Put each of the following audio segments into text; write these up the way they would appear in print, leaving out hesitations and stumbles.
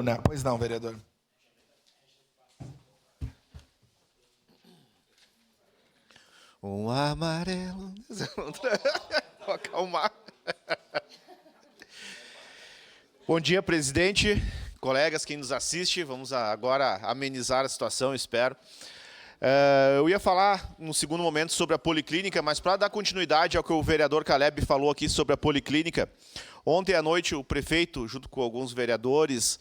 Não, pois não, vereador. Um amarelo. Vou acalmar. Bom dia, presidente, colegas, quem nos assiste. Vamos agora amenizar a situação, espero. Eu ia falar, no segundo momento, sobre a policlínica, mas para dar continuidade ao que o vereador Caleb falou aqui sobre a policlínica, ontem à noite o prefeito, junto com alguns vereadores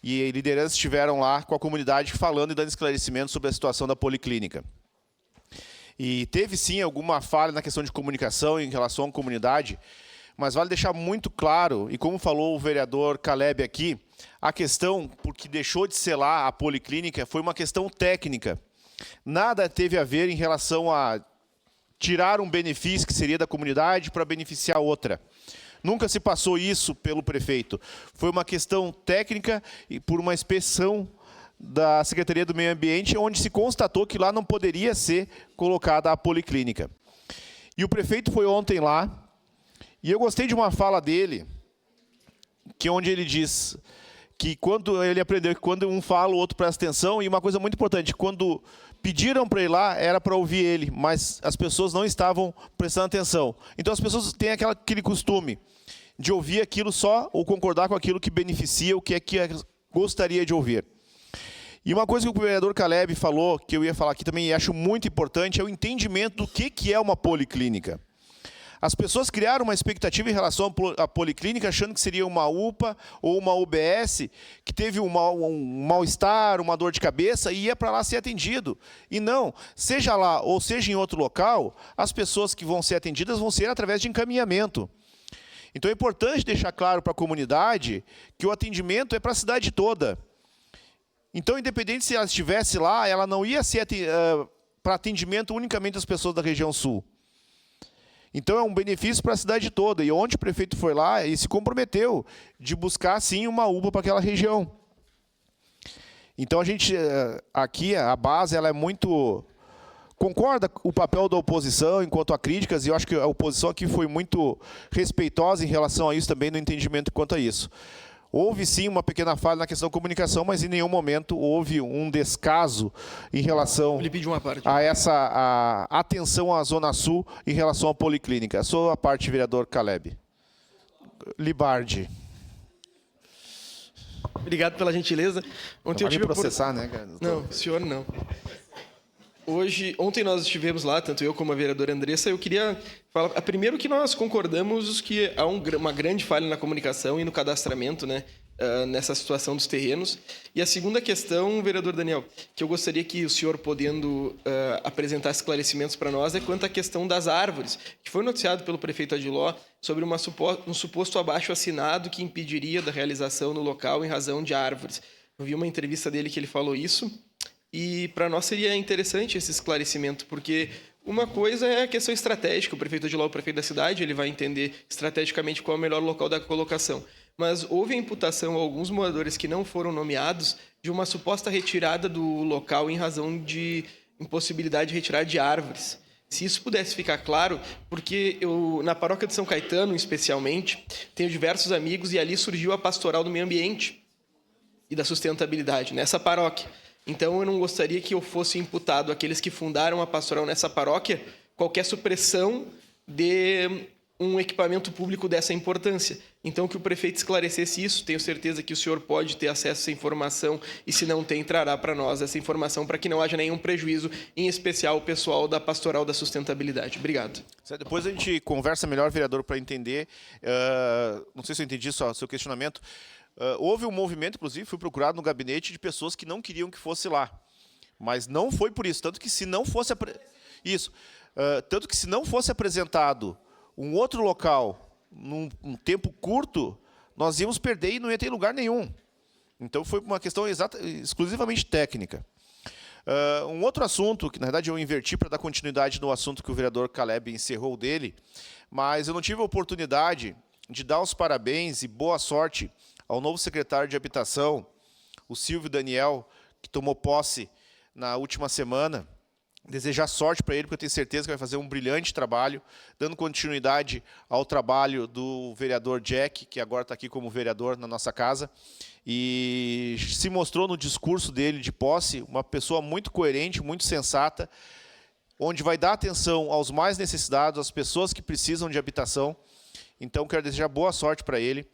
e lideranças, estiveram lá com a comunidade falando e dando esclarecimentos sobre a situação da policlínica. E teve, sim, alguma falha na questão de comunicação em relação à comunidade, mas vale deixar muito claro, e como falou o vereador Caleb aqui, a questão, porque deixou de ser lá a policlínica, foi uma questão técnica. Nada teve a ver em relação a tirar um benefício que seria da comunidade para beneficiar outra. Nunca se passou isso pelo prefeito. Foi uma questão técnica e por uma inspeção da Secretaria do Meio Ambiente, onde se constatou que lá não poderia ser colocada a policlínica. E o prefeito foi ontem lá, e eu gostei de uma fala dele, que onde ele diz que quando ele aprendeu que quando um fala, o outro presta atenção, e uma coisa muito importante, quando pediram para ir lá, era para ouvir ele, mas as pessoas não estavam prestando atenção. Então as pessoas têm aquele costume de ouvir aquilo só, ou concordar com aquilo que beneficia, o que é que gostaria de ouvir. E uma coisa que o vereador Caleb falou, que eu ia falar aqui também e acho muito importante, é o entendimento do que é uma policlínica. As pessoas criaram uma expectativa em relação à policlínica, achando que seria uma UPA ou uma UBS, que teve um mal-estar, uma dor de cabeça, e ia para lá ser atendido. E não, seja lá ou seja em outro local, as pessoas que vão ser atendidas vão ser através de encaminhamento. Então é importante deixar claro para a comunidade que o atendimento é para a cidade toda. Então, independente se ela estivesse lá, ela não ia ser para atendimento unicamente das pessoas da região sul. Então, é um benefício para a cidade toda. E onde o prefeito foi lá, ele se comprometeu de buscar, sim, uma UPA para aquela região. Então, a gente, aqui, a base, ela é muito... Concorda com o papel da oposição enquanto a críticas, e eu acho que a oposição aqui foi muito respeitosa em relação a isso também, no entendimento quanto a isso. Houve, sim, uma pequena falha na questão da comunicação, mas em nenhum momento houve um descaso em relação a essa atenção à Zona Sul em relação à policlínica. Sou a parte, vereador Caleb. Libardi. Obrigado pela gentileza. Ontem eu tive processar, né, cara? Não, senhor não. Ontem nós estivemos lá, tanto eu como a vereadora Andressa. Eu queria falar, primeiro, que nós concordamos que há uma grande falha na comunicação e no cadastramento, né, nessa situação dos terrenos. E a segunda questão, vereador Daniel, que eu gostaria que o senhor, podendo apresentar esclarecimentos para nós, é quanto à questão das árvores, que foi noticiado pelo prefeito Adiló sobre um suposto abaixo-assinado que impediria da realização no local em razão de árvores. Eu vi uma entrevista dele que ele falou isso. E para nós seria interessante esse esclarecimento, porque uma coisa é a questão estratégica. O prefeito Adiló é o prefeito da cidade, ele vai entender estrategicamente qual é o melhor local da colocação. Mas houve a imputação a alguns moradores que não foram nomeados de uma suposta retirada do local em razão de impossibilidade de retirada de árvores. Se isso pudesse ficar claro, porque eu, na paróquia de São Caetano, especialmente, tenho diversos amigos e ali surgiu a pastoral do meio ambiente e da sustentabilidade, nessa paróquia. Então, eu não gostaria que eu fosse imputado àqueles que fundaram a pastoral nessa paróquia qualquer supressão de um equipamento público dessa importância. Então, que o prefeito esclarecesse isso. Tenho certeza que o senhor pode ter acesso a essa informação e, se não tem, trará para nós essa informação para que não haja nenhum prejuízo, em especial o pessoal da pastoral da sustentabilidade. Obrigado. Depois a gente conversa melhor, vereador, para entender. Não sei se eu entendi só o seu questionamento. Houve um movimento, inclusive, fui procurado no gabinete de pessoas que não queriam que fosse lá. Mas não foi por isso. Tanto que se não fosse apresentado um outro local num tempo curto, nós íamos perder e não ia ter lugar nenhum. Então foi uma questão exclusivamente técnica. Um outro assunto, que na verdade eu inverti para dar continuidade no assunto que o vereador Caleb encerrou dele, mas eu não tive a oportunidade de dar os parabéns e boa sorte ao novo secretário de Habitação, o Silvio Daniel, que tomou posse na última semana, desejar sorte para ele, porque eu tenho certeza que vai fazer um brilhante trabalho, dando continuidade ao trabalho do vereador Jack, que agora está aqui como vereador na nossa casa, e se mostrou no discurso dele de posse uma pessoa muito coerente, muito sensata, onde vai dar atenção aos mais necessitados, às pessoas que precisam de habitação. Então, quero desejar boa sorte para ele.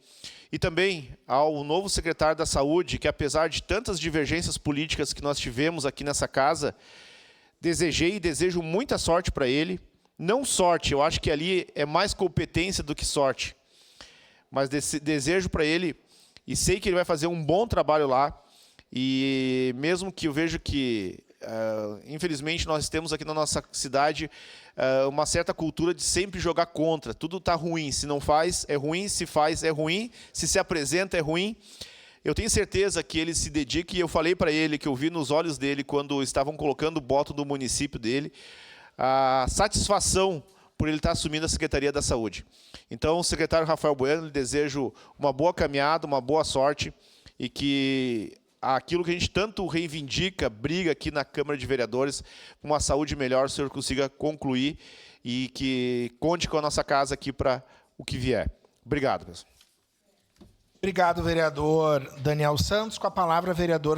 E também ao novo secretário da Saúde, que apesar de tantas divergências políticas que nós tivemos aqui nessa casa, desejei e desejo muita sorte para ele. Não sorte, eu acho que ali é mais competência do que sorte. Mas desejo para ele, e sei que ele vai fazer um bom trabalho lá. E mesmo que eu vejo que, infelizmente, nós temos aqui na nossa cidade uma certa cultura de sempre jogar contra. Tudo está ruim. Se não faz, é ruim. Se faz, é ruim. Se apresenta, é ruim. Eu tenho certeza que ele se dedica, e eu falei para ele, que eu vi nos olhos dele, quando estavam colocando o voto do município dele, a satisfação por ele estar assumindo a Secretaria da Saúde. Então, secretário Rafael Bueno, lhe desejo uma boa caminhada, uma boa sorte, e que aquilo que a gente tanto reivindica, briga aqui na Câmara de Vereadores, uma saúde melhor, o senhor consiga concluir, e que conte com a nossa casa aqui para o que vier. Obrigado, pessoal. Obrigado, vereador Daniel Santos. Com a palavra, vereador